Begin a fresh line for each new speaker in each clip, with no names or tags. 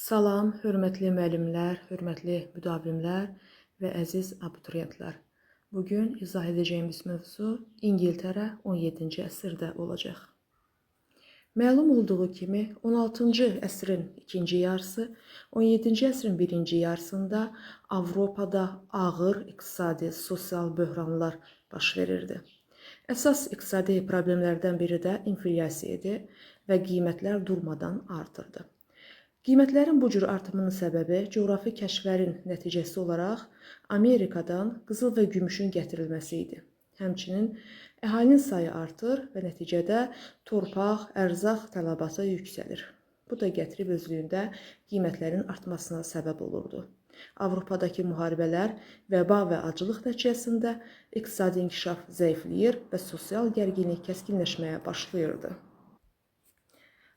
Salam, hörmətli müəllimlər, hörmətli müdavimlər və əziz abituriyentlər. Bugün izah edəcəyimiz mövzu İngiltərə 17-ci əsrdə olacaq. Məlum olduğu kimi 16-cı əsrin ikinci yarısı, 17-ci əsrin birinci yarısında Avropada ağır iqtisadi, sosial böhranlar baş verirdi. Əsas iqtisadi problemlərdən biri də inflyasiya idi və qiymətlər durmadan artırdı. Qiymətlərin bu cür artımının səbəbi coğrafi kəşflərin nəticəsi olaraq Amerikadan qızıl və gümüşün gətirilməsi idi. Həmçinin əhalinin sayı artır və nəticədə torpaq, ərzaq tələbatı yüksəlir. Bu da gətirib özlüyündə qiymətlərin artmasına səbəb olurdu. Avropadakı müharibələr, vəba və aclıq nəticəsində iqtisadi inkişaf zəifləyir və sosial gərginlik kəskinləşməyə başlayırdı.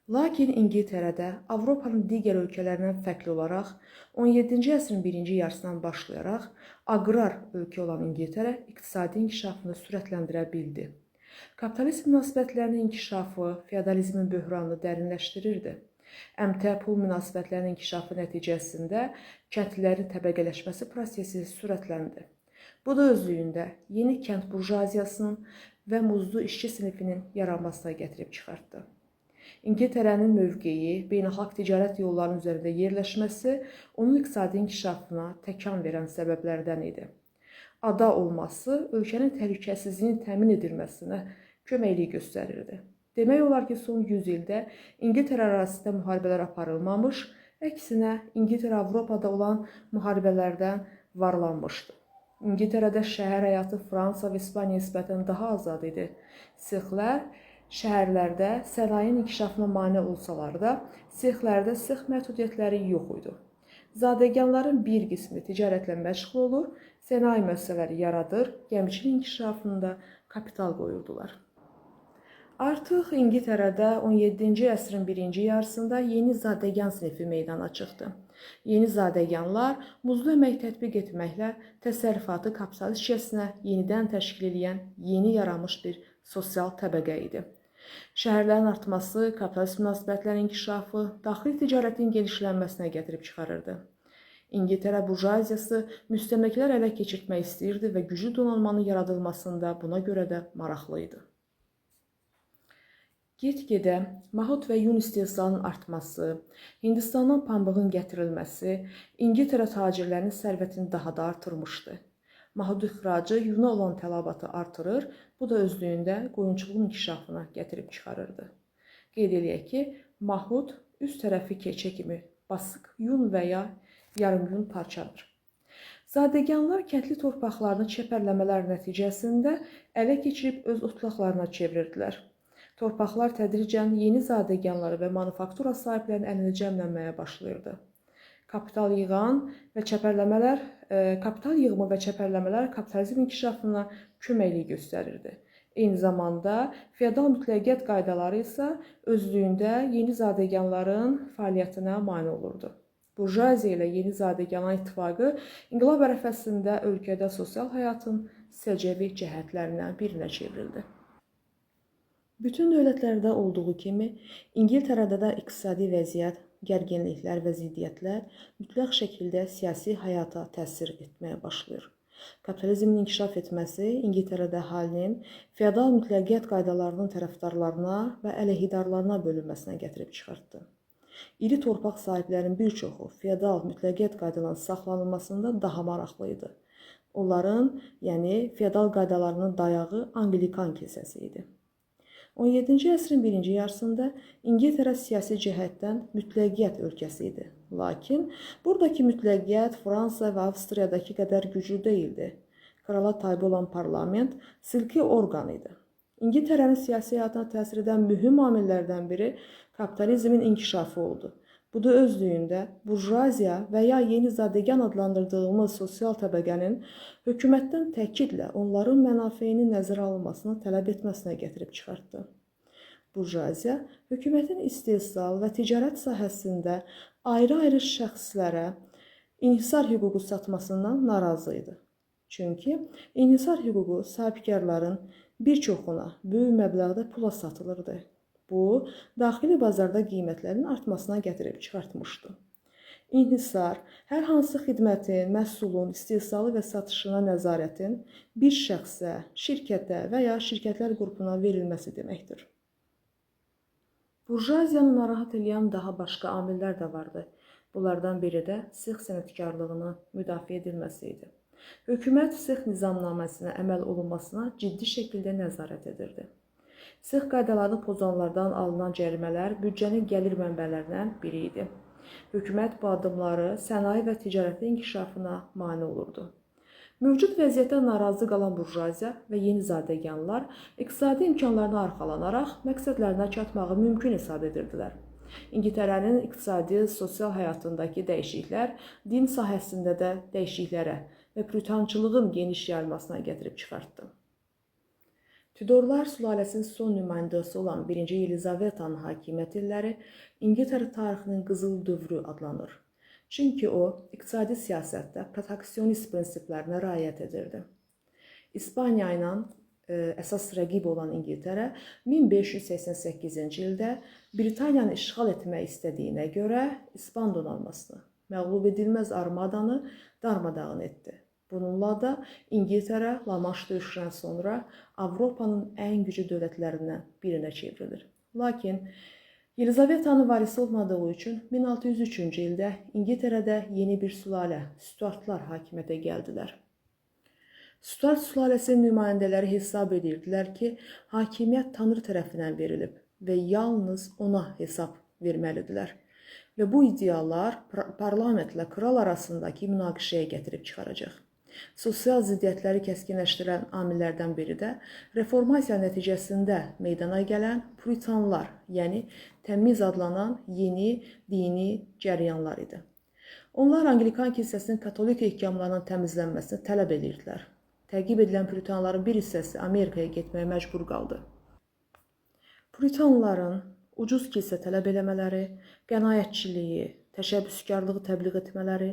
Lakin İngiltərədə Avropanın digər ölkələrindən fərqli olaraq 17-ci əsrin birinci yarısından başlayaraq aqrar ölkə olan İngiltərə iqtisadi inkişafını sürətləndirə bildi. Kapitalist münasibətlərinin inkişafı feodalizmin böhranını dərinləşdirirdi. Əmtəə pul münasibətlərinin inkişafı nəticəsində kəndlilərin təbəqələşməsi prosesi sürətləndi. Bu da özlüyündə yeni kənd burjuaziyasının və muzlu işçi sinifinin yaranmasına gətirib çıxartdı. İngiltərənin mövqeyi, beynəlxalq ticarət yollarının üzərində yerləşməsi onun iqtisadi inkişafına təkan verən səbəblərdən idi. Ada olması ölkənin təhlükəsizliyinin təmin edilməsinə köməklik göstərirdi. Demək olar ki, son 100 ildə İngiltərə ərazisində müharibələr aparılmamış, əksinə İngiltərə Avropada olan müharibələrdən varlanmışdı. İngiltərədə şəhər həyatı Fransa və İspaniya nisbətən daha azad idi. Sexlər şəhərlərdə sənayenin inkişafına mane olsalar da, sexlərdə sex məhdudiyyətləri yox idi. Zadəganların bir qismi ticarətlə məşğul olur, sənaye müəssisələri yaradır, gəmiçilik inkişafında kapital qoyurdular. Artıq İngiltərədə 17-ci əsrin birinci yarısında yeni zadəgan sinifi meydana çıxdı. Yeni zadəganlar muzlu əmək tətbiq etməklə təsərrüfatı kapitalistcəsinə yenidən təşkil edən yeni yaranmış bir sosial təbəqə idi. Şəhərlərin artması, kapitalist münasibətlərin inkişafı, daxili ticarətin genişlənməsinə gətirib çıxarırdı. İngiltərə burjuaziyası müstəmləkələr ələ keçirtmək istəyirdi və güclü donanmanın yaradılmasında buna görə də maraqlı idi. Get-gedə mahut və yun istehsalının artması, Hindistandan pambığın gətirilməsi İngiltərə tacirlərinin sərvətini daha da artırmışdı. Mahut ixracı yuna olan tələbatı artırır, bu da özlüyündə qoyunçuluğun inkişafına gətirib çıxarırdı. Qeyd eləyək ki, mahut üst tərəfi keçə kimi basıq yun və ya yarım yun parçadır. Zadəganlar kəndli torpaqlarını çəpərləmələr nəticəsində ələ keçirib öz otlaqlarına çevirirdilər. Torpaqlar tədricən yeni zadəganları və manufaktura sahiblərinin əlinə cəmlənməyə başlayırdı. Kapital yığımı və çəpərləmələr kapitalizm inkişafına köməklik göstərirdi. Eyni zamanda feodal mütləqiyyət qaydaları isə özlüyündə yeni zadəganların fəaliyyətinə mane olurdu. Burjuaziya ilə yeni zadəganların ittifaqı inqilab ərəfəsində ölkədə sosial həyatın səciyyəvi cəhətlərindən birinə çevrildi. Bütün dövlətlərdə olduğu kimi, İngiltərədə də iqtisadi vəziyyət, gərginliklər və ziddiyyətlər mütləq şəkildə siyasi həyata təsir etməyə başlayır. Kapitalizmin inkişaf etməsi İngiltərədə əhalinin feodal mütləqiyyət qaydalarının tərəfdarlarına və əleyhidarlarına bölünməsinə gətirib çıxartdı. İri torpaq sahiblərinin bir çoxu feodal mütləqiyyət qaydalarının saxlanılmasında daha maraqlı idi. Onların, yəni feodal qaydalarının dayağı Anglikan kilsəsi idi. 17-ci əsrin birinci yarısında İngiltərə siyasi cəhətdən mütləqiyyət ölkəsi idi. Lakin buradakı mütləqiyyət Fransa və Avstriyadakı qədər güclü deyildi. Krala tabe olan parlament silki orqan idi. İngiltərənin siyasi həyatına təsir edən mühüm amillərdən biri kapitalizmin inkişafı oldu. Bu da özlüyündə burjuaziya və ya yeni zadəgan adlandırdığımız sosial təbəqənin hökumətdən təkidlə onların mənafeyinin nəzərə alınmasını tələb etməsinə gətirib çıxartdı. Burjuaziya hökumətin istehsal və ticarət sahəsində ayrı-ayrı şəxslərə inhisar hüququ satmasından narazı idi. Çünki inhisar hüququ sahibkarların bir çoxuna böyük məbləğdə pula satılırdı. Bu, daxili bazarda qiymətlərin artmasına gətirib çıxartmışdı. İnhisar, hər hansı xidmətin, məhsulun istehsalı və satışına nəzarətin bir şəxsə, şirkətə və ya şirkətlər qrupuna verilməsi deməkdir. Burjuaziyanı narahat edən daha başqa amillər də vardı. Bunlardan biri də sexh sənətkarlığının müdafiə edilməsi idi. Hökumət sexh nizamnaməsinə əməl olunmasına ciddi şəkildə nəzarət edirdi. Sexh qaydalarını pozanlardan alınan cərimələr büdcənin gəlir mənbələrindən biri idi. Hökumət bu addımları sənaye və ticarətin inkişafına mane olurdu. Mövcud vəziyyətə narazı qalan burjuaziya və yeni zadəganlar iqtisadi imkanlarına arxalanaraq məqsədlərinə çatmağı mümkün hesab edirdilər. İngiltərənin iqtisadi, sosial həyatındakı dəyişikliklər din sahəsində də dəyişikliklərə və püritançılığın geniş yayılmasına gətirib çıxartdı. Tudorlar sülaləsinin son nümayəndəsi olan 1-ci Yelizavetanın hakimiyyət illəri İngiltərə tarixinin qızıl dövrü adlanır. Çünki o, iqtisadi siyasətdə proteksionist prinsiplərinə riayət edirdi. İspaniya ilə əsas rəqib olan İngiltərə 1588-ci ildə Britaniyanı işğal etmək istədiyinə görə İspan donanmasını, məğlub edilməz armadanı darmadağın etdi. Bununla da İngiltərə La-Manş döyüşündən sonra Avropanın ən güclü dövlətlərindən birinə çevrilir. Lakin Yelizavetanın varisi olmadığı üçün 1603-cü ildə İngiltərədə yeni bir sülalə, Stuartlar hakimiyyətə gəldilər. Stuart sülaləsinin nümayəndələri hesab edirdilər ki, hakimiyyət Tanrı tərəfindən verilib və yalnız ona hesab verməlidirlər. Və bu ideallar parlamentlə kral arasındakı münaqişəyə gətirib çıxaracaq. Sosial ziddiyyətləri kəskinləşdirən amillərdən biri də reformasiya nəticəsində meydana gələn puritanlar, yəni təmiz adlanan yeni dini cəryanlar idi. Onlar Anglikan kilsəsinin katolik ehkamlarının təmizlənməsini tələb edirdilər. Təqib edilən puritanların bir hissəsi Amerikaya getməyə məcbur qaldı. Puritanların ucuz kilsə tələb eləmələri, qənaətçiliyi, təşəbbüskarlığı təbliğ etmələri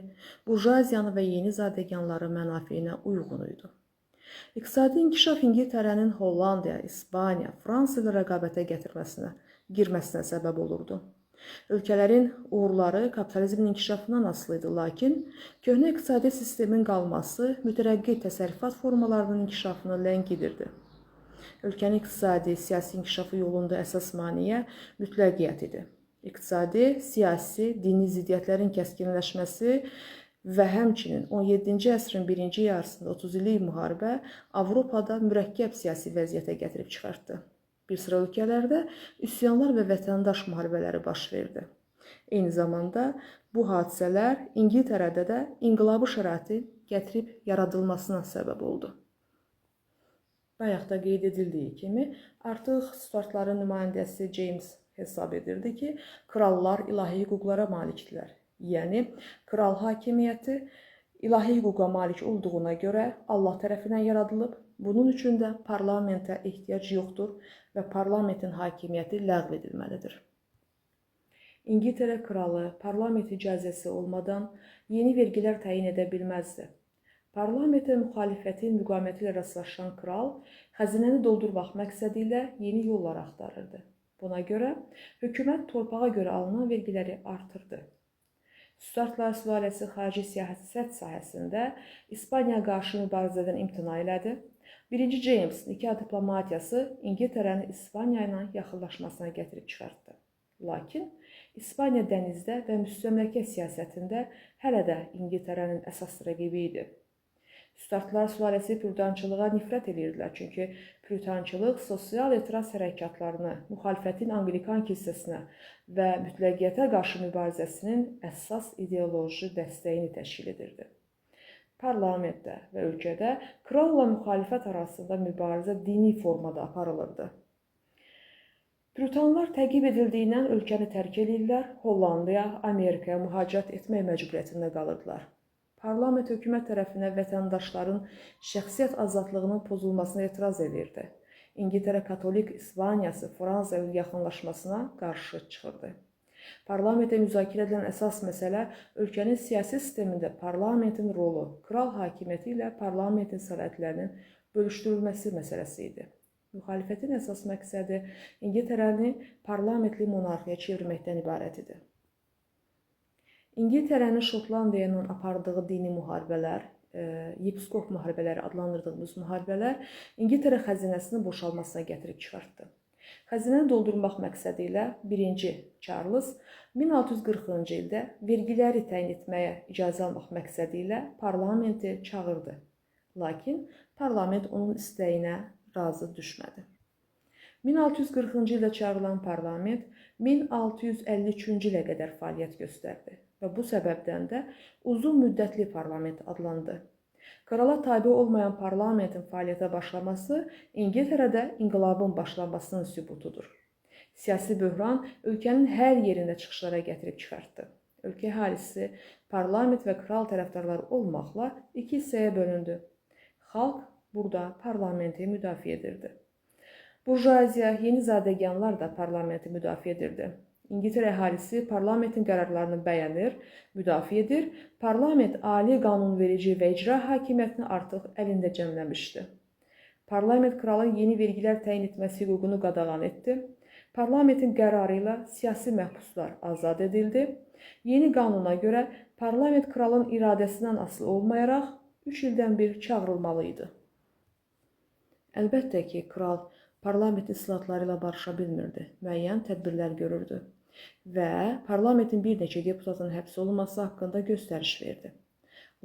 burjuaziyanı və yeni zadəganların mənafeyinə uyğun idi. İqtisadi inkişaf İngiltərənin Hollandiya, İspaniya, Fransa ilə rəqabətə girməsinə səbəb olurdu. Ölkələrin uğurları kapitalizmin inkişafından asılı idi, lakin köhnə iqtisadi sistemin qalması mütərəqqi təsərrüfat formalarının inkişafını ləngidirdi. Ölkənin iqtisadi, siyasi inkişafı yolunda əsas maneə mütləqiyyət idi. İqtisadi, siyasi, dini ziddiyyətlərin kəskinləşməsi və həmçinin 17-ci əsrin birinci yarısında 30 illik müharibə Avropada mürəkkəb siyasi vəziyyətə gətirib çıxartdı. Bir sıra ölkələrdə üsyanlar və vətəndaş müharibələri baş verdi. Eyni zamanda bu hadisələr İngiltərədə də inqilabi şəraiti gətirib yaradılmasına səbəb oldu. Bayaq da qeyd edildiyi kimi, artıq Stuartların nümayəndəsi James hesab edirdi ki, krallar ilahi hüquqlara malikdirlər. Yəni, kral hakimiyyəti ilahi hüquqa malik olduğuna görə Allah tərəfindən yaradılıb, bunun üçün də parlamentə ehtiyac yoxdur və parlamentin hakimiyyəti ləğv edilməlidir. İngiltərə kralı parlament icazəsi olmadan yeni vergilər təyin edə bilməzdi. Parlamentə müxalifətin müqaviməti ilə rastlaşan kral xəzinəni doldurmaq məqsədi ilə yeni yollar axtarırdı. Buna görə hökumət torpağa görə alınan vergiləri artırdı. Stuartlar sülaləsi xarici siyasət sahəsində İspaniya qarşı mübarizədən imtina elədi. 1-ci James nikah diplomatiyası İngiltərənin İspaniya ilə yaxınlaşmasına gətirib çıxartdı. Lakin İspaniya dənizdə və müstəmləkə siyasətində hələ də İngiltərənin əsas rəqibi idi. Stuartlar sülaləsi pürütançılığa nifrət edirdilər, çünki pürütançılıq sosial etiraz hərəkatlarını, müxalifətin Anglikan kilsəsinə və mütləqiyyətə qarşı mübarizəsinin əsas ideoloji dəstəyini təşkil edirdi. Parlamentdə və ölkədə kralla müxalifət arasında mübarizə dini formada aparılırdı. Pürütanlar təqib edildiyindən ölkəni tərk edirlər, Hollandiyaya, Amerikaya mühacirət etmək məcburiyyətində qalırdılar. Parlament hökumət tərəfinə vətəndaşların şəxsiyyət azadlığının pozulmasına etiraz edirdi. İngiltərə katolik İspaniyası Fransa ilə yaxınlaşmasına qarşı çıxırdı. Parlamentə müzakirə edilən əsas məsələ ölkənin siyasi sistemində parlamentin rolu, kral hakimiyyəti ilə parlamentin səlahiyyətlərinin bölüşdürülməsi məsələsi idi. Müxalifətin əsas məqsədi İngiltərəni parlamentli monarxiya çevirməkdən ibarət idi. İngiltərənin Şotlandiya ilə apardığı dini müharibələr, yepiskop müharibələri adlandırdığımız müharibələr İngiltərə xəzinəsinin boşalmasına gətirib çıxartdı. Xəzinəni doldurmaq məqsədi ilə 1-ci Charles 1640-cı ildə vergiləri təyin etməyə icazə almaq məqsədi ilə parlamenti çağırdı. Lakin parlament onun istəyinə razı düşmədi. 1640-cı ildə çağırılan parlament 1653-cü ilə qədər fəaliyyət göstərdi və bu səbəbdən də uzun müddətli parlament adlandı. Krala tabe olmayan parlamentin fəaliyyətə başlaması İngiltərədə inqilabın başlanmasının sübutudur. Siyasi böhran ölkənin hər yerində çıxışlara gətirib çıxartdı. Ölkə əhalisi parlament və kral tərəfdarları olmaqla iki hissəyə bölündü. Xalq burada parlamenti müdafiə edirdi. Burjuaziya, yeni zadəganlar da parlamenti müdafiə edirdi. İngiltərə əhalisi parlamentin qərarlarını bəyənir, müdafiə edir. Parlament ali qanunverici və icra hakimiyyətini artıq əlində cəmləmişdi. Parlament kralın yeni vergilər təyin etməsi hüququnu qadağan etdi. Parlamentin qərarı ilə siyasi məhbuslar azad edildi. Yeni qanuna görə parlament kralın iradəsindən asılı olmayaraq 3 ildən bir çağırılmalı idi. Əlbəttə ki, kral parlament islahatları ilə barışa bilmirdi, müəyyən tədbirlər görürdü və parlamentin bir neçə deputatın həbs olunması haqqında göstəriş verdi.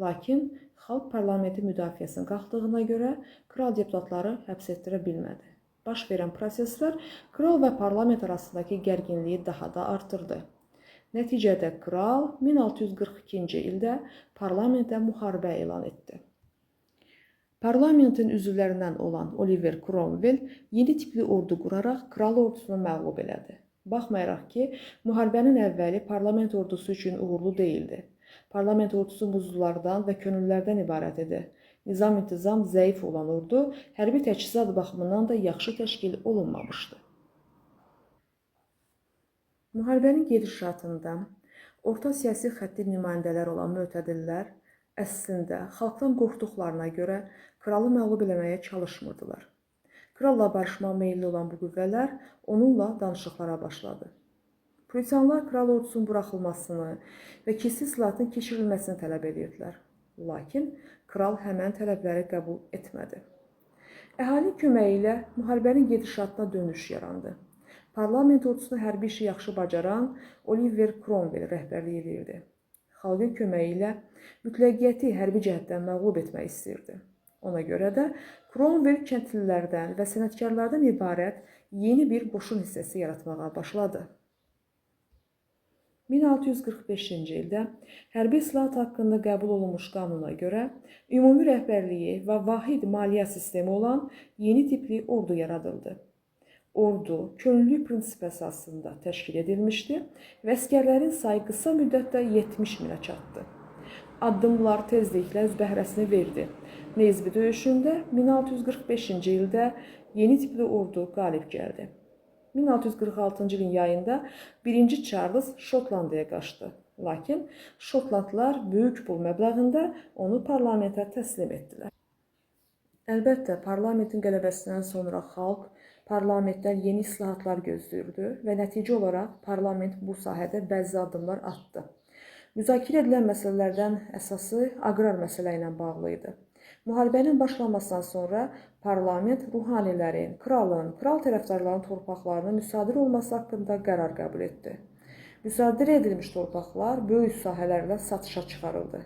Lakin xalq parlamentin müdafiəsinin qalxdığına görə kral deputatları həbs etdirə bilmədi. Baş verən proseslər kral və parlament arasındakı gərginliyi daha da artırdı. Nəticədə kral 1642-ci ildə parlamentə müharibə elan etdi. Parlamentin üzvlərindən olan Oliver Cromwell yeni tipli ordu quraraq kral ordusunu məğlub elədi. Baxmayaraq ki, müharibənin əvvəli parlament ordusu üçün uğurlu deyildi. Parlament ordusu muzlulardan və könüllərdən ibarət idi. Nizam-intizam zəif olan ordu hərbi təchizat baxımından da yaxşı təşkil olunmamışdı. Müharibənin gedişatında orta siyasi xətti nümayəndələr olan mötədillər əslində xalqdan qorxduqlarına görə kralı məğlub eləməyə çalışmırdılar. Kralla barışmağa meyilli olan bu qüvvələr onunla danışıqlara başladı. Puritanlar kral ordusunun buraxılmasını və kilsə islahatının keçirilməsini tələb edirdilər. Lakin kral həmən tələbləri qəbul etmədi. Əhalinin köməyi ilə müharibənin gedişatına dönüş yarandı. Parlament ordusunu hərbi işi yaxşı bacaran Oliver Cromwell rəhbərlik edirdi. Xalqın köməyi ilə mütləqiyyəti hərbi cəhətdən məğlub etmək istirdi. Ona görə də Cromwell kəndlilərdən və sənətkarlardan ibarət yeni bir qoşun hissəsi yaratmağa başladı. 1645-ci ildə hərbi islahat haqqında qəbul olunmuş qanuna görə ümumi rəhbərliyi və vahid maliyyə sistemi olan yeni tipli ordu yaradıldı. Ordu könüllü prinsip əsasında təşkil edilmişdi və əsgərlərin sayı qısa müddətdə 70 minə çatdı. Addımlar tezliklə öz bəhrəsini verdi. Neyzbi döyüşündə 1645-ci ildə yeni tipli ordu qalib gəldi. 1646-cı ilin yayında 1-ci Charles Şotlandiyaya qaçdı. Lakin Şotlandlar böyük pul məbləğində onu parlamentə təslim etdilər. Əlbəttə, parlamentin qələbəsindən sonra xalq parlamentdən yeni islahatlar gözləyirdi və nəticə olaraq parlament bu sahədə bəzi addımlar atdı. Müzakirə edilən məsələlərdən əsası aqrar məsələ ilə bağlı idi. Müharibənin başlanmasından sonra parlament ruhanilərin, kralın, kral tərəfdarlarının torpaqlarının müsadirə olması haqqında qərar qəbul etdi. Müsadirə edilmiş torpaqlar böyük sahələrlə satışa çıxarıldı.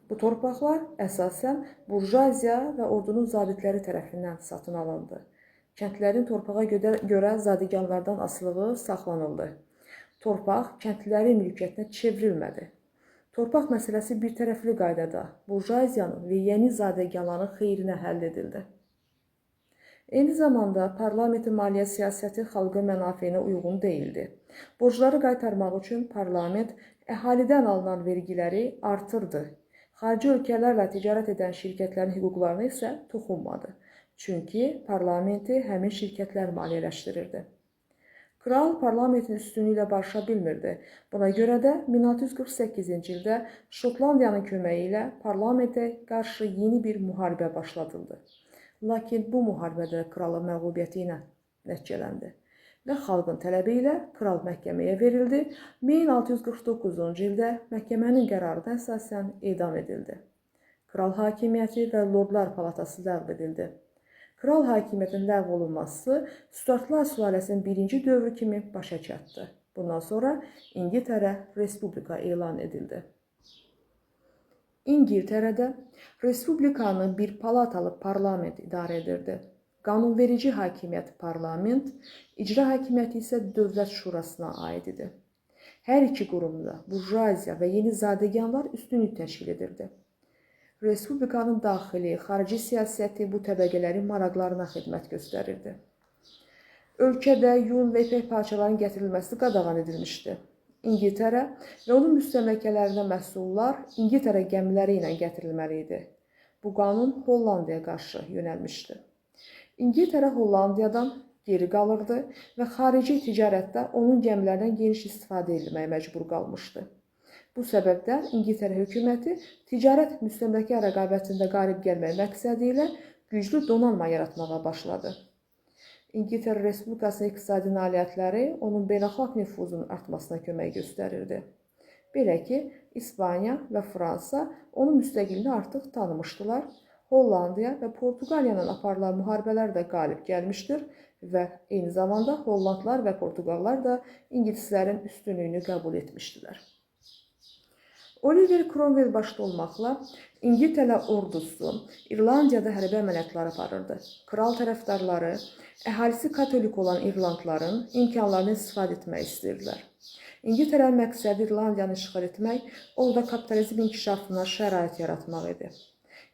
Bu torpaqlar əsasən burjuaziya və ordunun zabitləri tərəfindən satın alındı. Kəndlilərin torpağa görə zadəganlardan asılılığı saxlanıldı. Torpaq kəndlilərin mülkiyyətinə çevrilmədi. Torpaq məsələsi bir tərəfli qaydada burjuaziyanın və yeni zadəganların xeyrinə həll edildi. Eyni zamanda parlamentin maliyyə siyasəti xalqın mənafeyinə uyğun deyildi. Borcları qaytarmaq üçün parlament əhalidən alınan vergiləri artırdı. Xarici ölkələrlə ticarət edən şirkətlərin hüquqlarına isə toxunmadı. Çünki parlamenti həmin şirkətlər maliyyələşdirirdi. Kral parlamentin üstünlüyü ilə barışa bilmirdi. Buna görə də 1648-ci ildə Şotlandiyanın köməyi ilə parlamentə qarşı yeni bir müharibə başladıldı. Lakin bu müharibədə kralın məğlubiyyəti ilə nəticələndi. və xalqın tələbi ilə kral məhkəməyə verildi. 1649-cu ildə məhkəmənin qərarına əsasən edam edildi. Kral hakimiyyəti və Lordlar Palatası ləğv edildi. Kral hakimiyyətinin ləğv olunması Stuartlar sülaləsinin birinci dövrü kimi başa çatdı. Bundan sonra İngiltərə Respublika elan edildi. İngiltərədə Respublikanı bir palatalı parlament idarə edirdi. Qanunverici hakimiyyət parlament, icra hakimiyyəti isə dövlət şurasına aid idi. Hər iki qurumda burjuaziya və yeni zadəganlar üstünlük təşkil edirdi. Respublikanın daxili, xarici siyasəti bu təbəqələrin maraqlarına xidmət göstərirdi. Ölkədə yun və ipək parçalarının gətirilməsi qadağan edilmişdi. İngiltərə və onun müstəmləkələrinə məhsullar İngiltərə gəmiləri ilə gətirilməli idi. Bu qanun Hollandiyaya qarşı yönəlmişdi. İngiltərə Hollandiyadan geri qalırdı və xarici ticarətdə onun gəmilərdən geniş istifadə edilməyə məcbur qalmışdı. Bu səbəbdən İngiltərə hökuməti ticarət müstəmləkə rəqabətində qalib gəlmək məqsədi ilə güclü donanma yaratmağa başladı. İngiltərə Respublikasının iqtisadi nailiyyətləri onun beynəlxalq nüfuzunun artmasına kömək göstərirdi. Belə ki, İspaniya və Fransa onun müstəqilliyini artıq tanımışdılar. Hollandiya və Portuqaliyanın aparılan müharibələr də qalib gəlmişdir və eyni zamanda Hollandlar və Portuqallar da ingilislərin üstünlüyünü qəbul etmişdilər. Oliver Cromwell başda olmaqla İngiltərə ordusu İrlandiyada hərbi əməliyyatlar aparırdı. Kral tərəfdarları, əhalisi katolik olan İrlandların imkanlarını istifadə etmək istəyirdilər. İngiltərənin məqsədi İrlandiyanı işğal etmək, orada kapitalizm inkişafına şərait yaratmaq idi.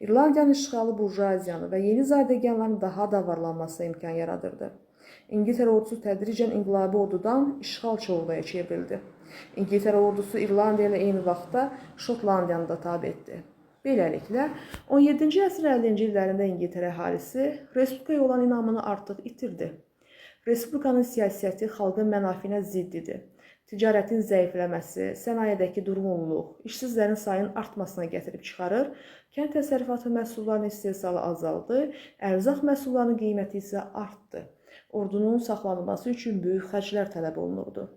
İrlandiyanın işğalı burjuaziyanı və yeni zadəganların daha da varlanmasına imkan yaradırdı. İngiltərə ordusu tədricən inqilabi ordudan işğalçı orduya çevrildi. İngiltərə ordusu İrlandiya ilə eyni vaxtda Şotlandiyanı da tabe etdi. Beləliklə, 17-ci əsrin 50-ci illərində İngiltərə əhalisi Respublikaya olan inamını artıq itirdi. Respublikanın siyasəti xalqın mənafiyinə zidd idi. Ticarətin zəifləməsi, sənayedəki durğunluq, işsizlərin sayının artmasına gətirib çıxarır, kənd təsərrüfatı məhsullarının istehsalı azaldı, ərzaq məhsullarının qiyməti isə artdı. Ordunun saxlanılması üçün böyük xərclər tələb olunurdu.